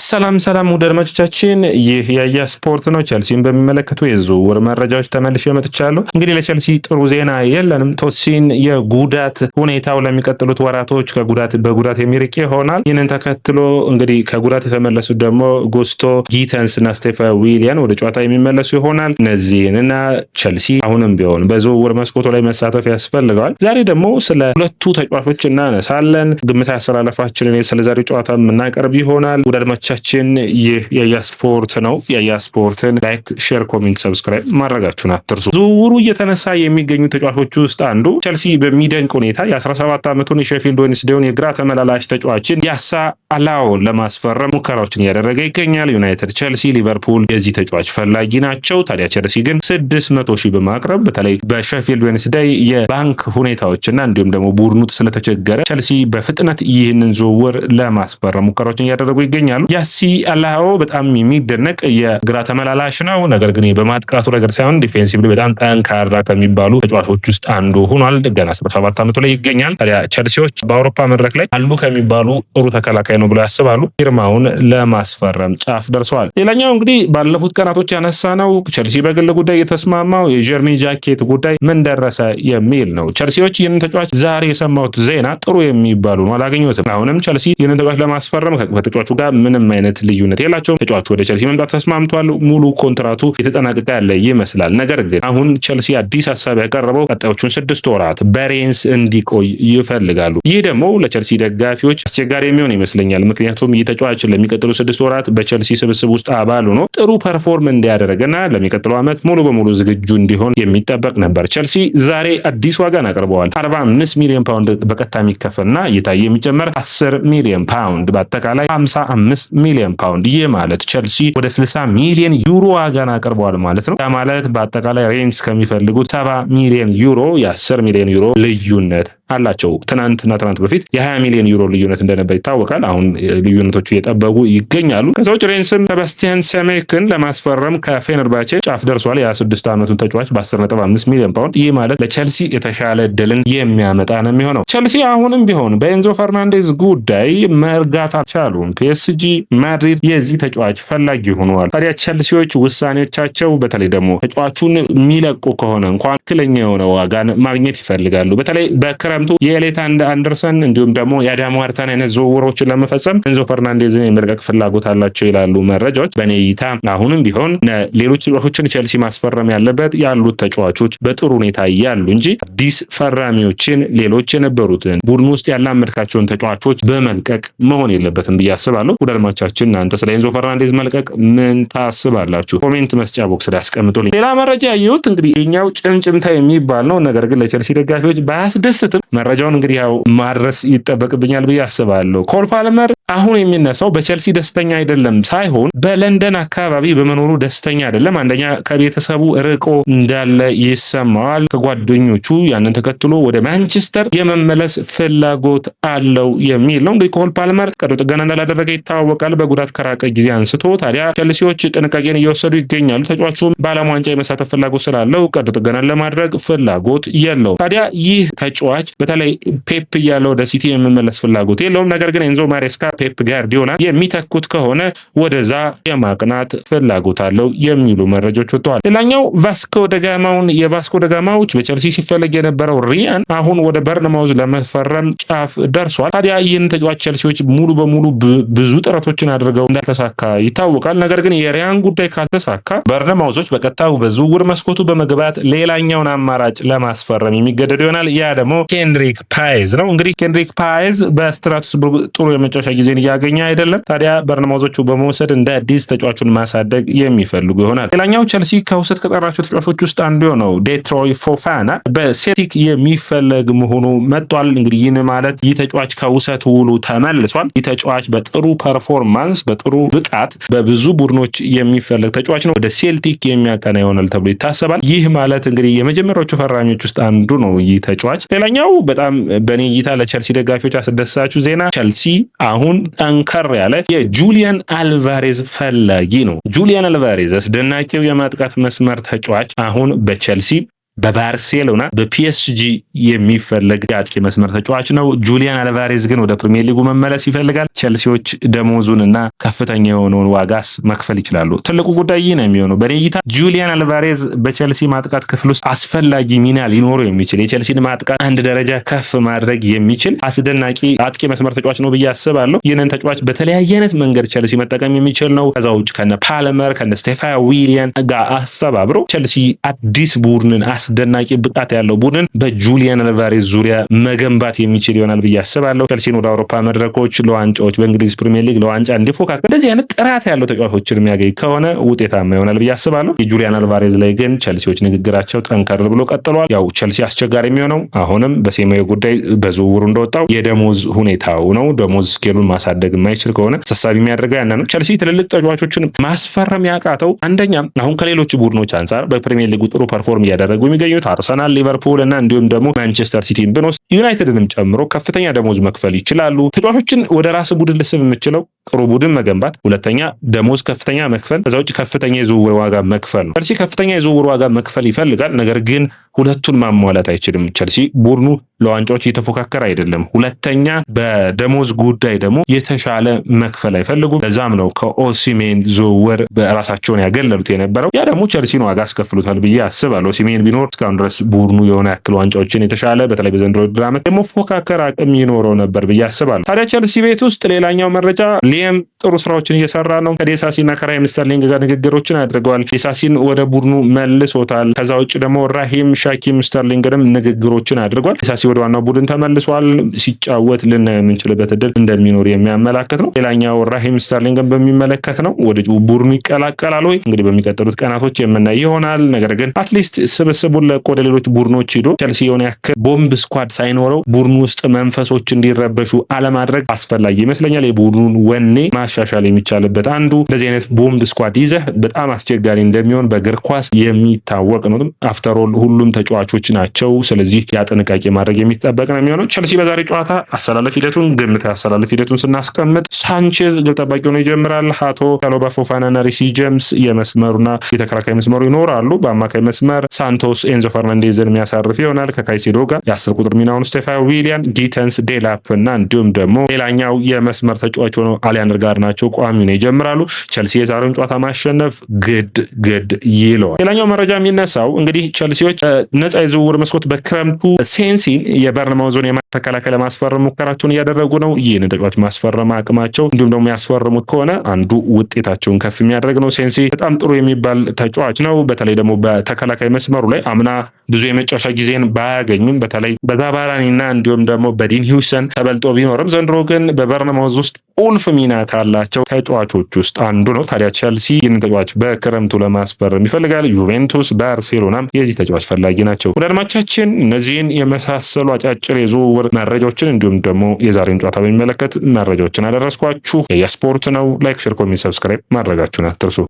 ሰላም ውድ አድማጮቻችን፣ ይህ ያያ ስፖርት ነው። ቸልሲን በሚመለከቱ የዝውውር መረጃዎች ተመልሼ መጥቻለሁ። እንግዲህ ለቸልሲ ጥሩ ዜና የለንም። ቶሲን የጉዳት ሁኔታው ለሚቀጥሉት ወራቶች በጉዳት የሚርቅ ይሆናል። ይህንን ተከትሎ እንግዲህ ከጉዳት የተመለሱት ደግሞ ጉስቶ ጊተንስ እና ስቴፋ ዊሊያን ወደ ጨዋታ የሚመለሱ ይሆናል። እነዚህንና ቸልሲ አሁንም ቢሆን በዝውውር መስኮቱ ላይ መሳተፍ ያስፈልገዋል። ዛሬ ደግሞ ስለ ሁለቱ ተጫዋቾች እናነሳለን። ግምት አሰላለፋችንን ስለዛሬ ጨዋታ የምናቀርብ ይሆናል። ውድ አድማጮቻችን፣ ይህ ያያ ስፖርት ነው። ያያ ስፖርትን ላይክ፣ ሼር፣ ኮሜንት፣ ሰብስክራይብ ማድረጋችሁን አትርሱ። ዝውውሩ እየተነሳ የሚገኙ ተጫዋቾች ውስጥ አንዱ ቸልሲ በሚደንቅ ሁኔታ የ17 ዓመቱን የሼፊልድ ዌድነስዴውን የግራ ተመላላሽ ተጫዋችን ያሳ አላኦን ለማስፈረም ሙከራዎችን እያደረገ ይገኛል። ዩናይትድ፣ ቸልሲ፣ ሊቨርፑል የዚህ ተጫዋች ፈላጊ ናቸው። ታዲያ ቸልሲ ግን 600 ሺህ በማቅረብ በተለይ በሼፊልድ ዌድነስዴይ የባንክ ሁኔታዎችና እንዲሁም ደግሞ ቡድኑ ስለተቸገረ ቸልሲ በፍጥነት ይህንን ዝውውር ለማስፈረም ሙከራዎችን እያደረጉ ይገኛሉ። ያሲ አላኦ በጣም የሚደነቅ የግራ ተመላላሽ ነው። ነገር ግን በማጥቃቱ ነገር ሳይሆን ዲፌንሲቭሊ በጣም ጠንካራ ከሚባሉ ተጫዋቾች ውስጥ አንዱ ሆኗል። ገና 17 ዓመቱ ላይ ይገኛል። ታዲያ ቸልሲዎች በአውሮፓ መድረክ ላይ አሉ ከሚባሉ ጥሩ ተከላካይ ነው ብለው ያስባሉ። ፊርማውን ለማስፈረም ጫፍ ደርሰዋል። ሌላኛው እንግዲህ ባለፉት ቀናቶች ያነሳ ነው ቸልሲ በግል ጉዳይ የተስማማው የጀርሚ ጃኬት ጉዳይ ምን ደረሰ የሚል ነው። ቸልሲዎች ይህንን ተጫዋች ዛሬ የሰማሁት ዜና ጥሩ የሚባሉ ነው፣ አላገኘሁትም። አሁንም ቸልሲ ይህንን ተጫዋች ለማስፈረም ከተጫዋቹ ጋር ምንም አይነት ልዩነት የላቸውም። ተጫዋቹ ወደ ቸልሲ መምጣት ተስማምቷል። ሙሉ ኮንትራቱ የተጠናቀቀ ያለ ይመስላል። ነገር ግን አሁን ቸልሲ አዲስ ሀሳብ ያቀረበው ቀጣዮቹን 6 ወራት በሬንስ እንዲቆይ ይፈልጋሉ። ይህ ደግሞ ለቸልሲ ደጋፊዎች አስቸጋሪ የሚሆን ይመስለኛል። ምክንያቱም ይህ ተጫዋች ለሚቀጥሉ 6 ወራት በቸልሲ ስብስብ ውስጥ አባል ሆኖ ጥሩ ፐርፎርም እንዲያደርግና ለሚቀጥለው ዓመት ሙሉ በሙሉ ዝግጁ እንዲሆን የሚጠበቅ ነበር። ቸልሲ ዛሬ አዲስ ዋጋን አቅርበዋል። 45 ሚሊዮን ፓውንድ በቀጥታ የሚከፈልና እየታየ የሚጨመር 10 ሚሊዮን ፓውንድ በአጠቃላይ 55 ሚሊዮን ፓውንድ። ይህ ማለት ቸልሲ ወደ 60 ሚሊዮን ዩሮ ዋጋን አቅርበዋል ማለት ነው። ያ ማለት በአጠቃላይ ሬንስ ከሚፈልጉት 70 ሚሊዮን ዩሮ የ10 ሚሊዮን ዩሮ ልዩነት አላቸው። ትናንት በፊት የ20 ሚሊዮን ዩሮ ልዩነት እንደነበር ይታወቃል። አሁን ልዩነቶቹ እየጠበቁ ይገኛሉ። ከዛ ውጭ ሬንስም ሰባስቲያን ሰሜክን ለማስፈረም ከፌነርባቼ ጫፍ ደርሷል። የ26 ዓመቱን ተጫዋች በ10.5 ሚሊዮን ፓውንድ። ይህ ማለት ለቸልሲ የተሻለ ድልን የሚያመጣ ነው የሚሆነው። ቸልሲ አሁንም ቢሆን በኤንዞ ፈርናንዴዝ ጉዳይ መርጋት አልቻሉም። ፒኤስጂ፣ ማድሪድ የዚህ ተጫዋች ፈላጊ ሆነዋል። ታዲያ ቸልሲዎች ውሳኔዎቻቸው በተለይ ደግሞ ተጫዋቹን የሚለቁ ከሆነ እንኳን ትክክለኛ የሆነ ዋጋን ማግኘት ይፈልጋሉ። በተለይ በክረምቱ የኤሌት አንደርሰን እንዲሁም ደግሞ የአዳም ዋርታን አይነት ዝውውሮችን ለመፈጸም ኤንዞ ፈርናንዴዝን የመልቀቅ ፍላጎት አላቸው ይላሉ መረጃዎች። በኔ እይታ አሁንም ቢሆን ሌሎች ተጫዋቾችን ቸልሲ ማስፈረም ያለበት ያሉት ተጫዋቾች በጥሩ ሁኔታ ያሉ እንጂ አዲስ ፈራሚዎችን ሌሎች የነበሩትን ቡድን ውስጥ ያላመድካቸውን ተጫዋቾች በመልቀቅ መሆን የለበትም ብዬ አስባለሁ። ውድ አድማጮቻችን፣ እናንተ ስለ ኤንዞ ፈርናንዴዝ መልቀቅ ምን ታስባላችሁ? ኮሜንት መስጫ ቦክስ ላይ አስቀምጡልኝ። ሌላ መረጃ ያየሁት እንግዲህ የኛው ጭምጭምታ የሚባል ነው። ነገር ግን ለቸልሲ ደጋፊዎች ባያስደስትም መረጃውን እንግዲህ ያው ማድረስ ይጠበቅብኛል ብዬ አስባለሁ። ኮል ፓልመር አሁን የሚነሳው በቸልሲ ደስተኛ አይደለም ሳይሆን በለንደን አካባቢ በመኖሩ ደስተኛ አይደለም። አንደኛ ከቤተሰቡ ርቆ እንዳለ ይሰማዋል። ከጓደኞቹ ያንን ተከትሎ ወደ ማንቸስተር የመመለስ ፍላጎት አለው የሚል ነው። እንግዲህ ኮል ፓልመር ቀዶ ጥገና እንዳላደረገ ይታወቃል በጉዳት ከራቀ ጊዜ አንስቶ። ታዲያ ቸልሲዎች ጥንቃቄን እየወሰዱ ይገኛሉ። ተጫዋቹም በዓለም ዋንጫ የመሳተፍ ፍላጎት ስላለው ቀዶ ጥገናን ለማድረግ ፍላጎት የለውም። ታዲያ ይህ ተጫዋች በተለይ ፔፕ እያለ ወደ ሲቲ የመመለስ ፍላጎት የለውም። ነገር ግን ኤንዞ ማሬስካ ፔፕ ጋርዲዮላ የሚተኩት ከሆነ ወደዛ የማቅናት ፍላጎት አለው የሚሉ መረጃዎች ወጥተዋል። ሌላኛው ቫስኮ ደጋማዎች በቸልሲ ሲፈለግ የነበረው ሪያን አሁን ወደ በርንማውዝ ለመፈረም ጫፍ ደርሷል። ታዲያ ይህን ተጫዋች ቸልሲዎች ሙሉ በሙሉ ብዙ ጥረቶችን አድርገው እንዳልተሳካ ይታወቃል። ነገር ግን የሪያን ጉዳይ ካልተሳካ በርንማውዞች በቀጥታው በዝውውር መስኮቱ በመግባት ሌላኛውን አማራጭ ለማስፈረም የሚገደዱ ይሆናል። ያ ደግሞ ኬንድሪክ ፓይዝ ነው። እንግዲህ ኬንድሪክ ፓይዝ በስትራስቡርግ ጥሩ የመጫወቻ ጊዜን እያገኘ አይደለም። ታዲያ በርንማውዞቹ በመውሰድ እንደ አዲስ ተጫዋቹን ማሳደግ የሚፈልጉ ይሆናል። ሌላኛው ቸልሲ ከውሰት ከጠራቸው ተጫዋቾች ውስጥ አንዱ ነው ዴትሮይ ፎፋና በሴልቲክ የሚፈለግ መሆኑ መጥቷል። እንግዲህ ይህን ማለት ይህ ተጫዋች ከውሰት ውሉ ተመልሷል። ይህ ተጫዋች በጥሩ ፐርፎርማንስ በጥሩ ብቃት በብዙ ቡድኖች የሚፈለግ ተጫዋች ነው። ወደ ሴልቲክ የሚያቀና ይሆናል ተብሎ ይታሰባል። ይህ ማለት እንግዲህ የመጀመሪያዎቹ ፈራሚዎች ውስጥ አንዱ ነው ይህ ተጫዋች። ሌላኛው በጣም በኔ እይታ ለቸልሲ ደጋፊዎች አስደሳችሁ ዜና ቸልሲ አሁን ጠንከር ያለ የጁሊያን አልቫሬዝ ፈላጊ ነው። ጁሊያን አልቫሬዝ አስደናቂው የማጥቃት መስመር ተጫዋች አሁን በቸልሲ በባርሴሎና በፒኤስጂ የሚፈለግ የአጥቂ መስመር ተጫዋች ነው። ጁሊያን አልቫሬዝ ግን ወደ ፕሪሚየር ሊጉ መመለስ ይፈልጋል። ቸልሲዎች ደሞዙን እና ከፍተኛ የሆነውን ዋጋስ መክፈል ይችላሉ? ትልቁ ጉዳይ ይህ ነው የሚሆነው በኔ እይታ። ጁሊያን አልቫሬዝ በቸልሲ ማጥቃት ክፍል ውስጥ አስፈላጊ ሚና ሊኖረው የሚችል የቸልሲን ማጥቃት አንድ ደረጃ ከፍ ማድረግ የሚችል አስደናቂ አጥቂ መስመር ተጫዋች ነው ብዬ አስባለሁ። ይህንን ተጫዋች በተለያየ አይነት መንገድ ቸልሲ መጠቀም የሚችል ነው። ከዛ ውጭ ከነ ፓልመር ከነ ስቴፋን ዊሊያን ጋር አስተባብሮ ቸልሲ አዲስ ቡድንን አስደናቂ ብቃት ያለው ቡድን በጁሊያን አልቫሬዝ ዙሪያ መገንባት የሚችል ይሆናል ብዬ አስባለሁ። ቸልሲን ወደ አውሮፓ መድረኮች ለዋንጫዎች በእንግሊዝ ፕሪሚየር ሊግ ለዋንጫ እንዲፎካከር እንደዚህ አይነት ጥራት ያለው ተጫዋቾችን የሚያገኝ ከሆነ ውጤታማ ይሆናል ብዬ አስባለሁ። የጁሊያን አልቫሬዝ ላይ ግን ቸልሲዎች ንግግራቸው ጠንከር ብሎ ቀጥሏል። ያው ቸልሲ አስቸጋሪ የሚሆነው አሁንም በሴሜው ጉዳይ በዝውውሩ እንደወጣው የደሞዝ ሁኔታው ነው። ደሞዝ ስኬሉን ማሳደግ የማይችል ከሆነ አሳሳቢ የሚያደርገው ያን ነው። ቸልሲ ትልልቅ ተጫዋቾችን ማስፈረም ያቃተው አንደኛ አሁን ከሌሎች ቡድኖች አንጻር በፕሪሚየር ሊጉ ጥሩ ፐርፎርም እያደረጉ የሚገኙት አርሰናል፣ ሊቨርፑል እና እንዲሁም ደግሞ ማንቸስተር ሲቲን ብንወስድ ዩናይትድንም ጨምሮ ከፍተኛ ደሞዝ መክፈል ይችላሉ። ተጫዋቾችን ወደ ራስ ቡድን ልስብ የምችለው ጥሩ ቡድን መገንባት፣ ሁለተኛ ደሞዝ ከፍተኛ መክፈል፣ ከዛ ውጭ ከፍተኛ የዝውውር ዋጋ መክፈል ነው። ቸልሲ ከፍተኛ የዝውውር ዋጋ መክፈል ይፈልጋል፣ ነገር ግን ሁለቱን ማሟላት አይችልም። ቸልሲ ቡድኑ ለዋንጫዎች እየተፎካከረ አይደለም። ሁለተኛ በደሞዝ ጉዳይ ደግሞ የተሻለ መክፈል አይፈልጉም። ለዛም ነው ከኦሲሜን ዝውውር በራሳቸውን ያገለሉት የነበረው። ያ ደግሞ ቸልሲን ዋጋ አስከፍሉታል ብዬ አስባለሁ። ኦሲሜን ቢኖር እስካሁን ድረስ ቡድኑ የሆነ ያክል ዋንጫዎችን የተሻለ በተለይ በዘንድሮ ውድድር ዓመት የመፎካከር አቅም ይኖረው ነበር ብዬ አስባለሁ። ታዲያ ቸልሲ ቤት ውስጥ ሌላኛው መረጃ ሊየም ጥሩ ስራዎችን እየሰራ ነው። ከዴሳሲና ከራሂም ስተርሊንግ ጋር ንግግሮችን አድርገዋል። ዴሳሲን ወደ ቡድኑ መልሶታል። ከዛ ውጭ ደግሞ ራሂም ሻኪም ስተርሊንግንም ንግግሮችን አድርጓል። ዴሳሲ ወደ ዋናው ቡድን ተመልሷል። ሲጫወት ልናየው የምንችልበት እድል እንደሚኖር የሚያመላክት ነው። ሌላኛው ራሂም ስተርሊንግን በሚመለከት ነው። ወደ ቡድኑ ይቀላቀላል ወይ እንግዲህ በሚቀጥሉት ቀናቶች የምናይ ይሆናል። ነገር ግን አትሊስት ስብስቡን ለቆ ወደ ሌሎች ቡድኖች ሂዶ ቸልሲ የሆነ ያክል ቦምብ ስኳድ ሳይኖረው ቡድኑ ውስጥ መንፈሶች እንዲረበሹ አለማድረግ አስፈላጊ ይመስለኛል። የቡድኑን ወኔ ማሻሻል የሚቻልበት አንዱ እንደዚህ አይነት ቦምብ ስኳድ ይዘህ በጣም አስቸጋሪ እንደሚሆን በእግር ኳስ የሚታወቅ ነው። አፍተሮል ሁሉም ተጫዋቾች ናቸው። ስለዚህ ያ ጥንቃቄ ማድረግ የሚጠበቅ ነው የሚሆነው። ቸልሲ በዛሬ ጨዋታ አሰላለፍ ሂደቱን አሰላለፍ ሂደቱን ስናስቀምጥ ሳንቼዝ ግብ ጠባቂ ሆኖ ይጀምራል። ሃቶ ካሎባ ፎፋናና ሪሲ ጄምስ የመስመሩና የተከላካይ መስመሩ ይኖራሉ። በአማካይ መስመር ሳንቶስ ኤንዞ ፈርናንዴዝን የሚያሳርፍ ይሆናል። ከካይሴዶ ጋር የ10 ቁጥር ሚናውን ስቴፋን ዊሊያን፣ ጊተንስ፣ ዴላፕ እና እንዲሁም ደግሞ ሌላኛው የመስመር ተጫዋች ሆኖ አሊያንደር ጋርናቾ ቋሚ ነው ይጀምራሉ። ቸልሲ የዛሬውን ጨዋታ ማሸነፍ ግድ ይለዋል። ሌላኛው መረጃ የሚነሳው እንግዲህ ቸልሲዎች ነፃ የዝውውር መስኮት በክረምቱ ሴንሲን የበርንማውዙን ተከላካይ ለማስፈረም ሙከራቸውን እያደረጉ ነው። ይህን ተጫዋች ማስፈረም አቅማቸው እንዲሁም ደግሞ ያስፈርሙት ከሆነ አንዱ ውጤታቸውን ከፍ የሚያደርግ ነው። ሴንሲ በጣም ጥሩ የሚባል ተጫዋች ነው። በተለይ ደግሞ በተከላካይ መስመሩ ላይ አምና ብዙ የመጫወቻ ጊዜን ባያገኙም በተለይ በዛባራኒና እንዲሁም ደግሞ በዲን ሂውሰን ተበልጦ ቢኖርም ዘንድሮ ግን በበርንማውዝ ውስጥ ቁልፍ ሚና ካላቸው ተጫዋቾች ውስጥ አንዱ ነው። ታዲያ ቸልሲ ይህንን ተጫዋች በክረምቱ ለማስፈረም ይፈልጋል። ዩቬንቱስ፣ ባርሴሎናም የዚህ ተጫዋች ፈላጊ ናቸው። ወደ አድማቻችን እነዚህን የመሳሰሉ አጫጭር የዝውውር መረጃዎችን እንዲሁም ደግሞ የዛሬን ጨዋታ በሚመለከት መረጃዎችን አደረስኳችሁ። የስፖርት ነው። ላይክ፣ ሼር፣ ኮሜንት፣ ሰብስክራይብ ማድረጋችሁን አትርሱ።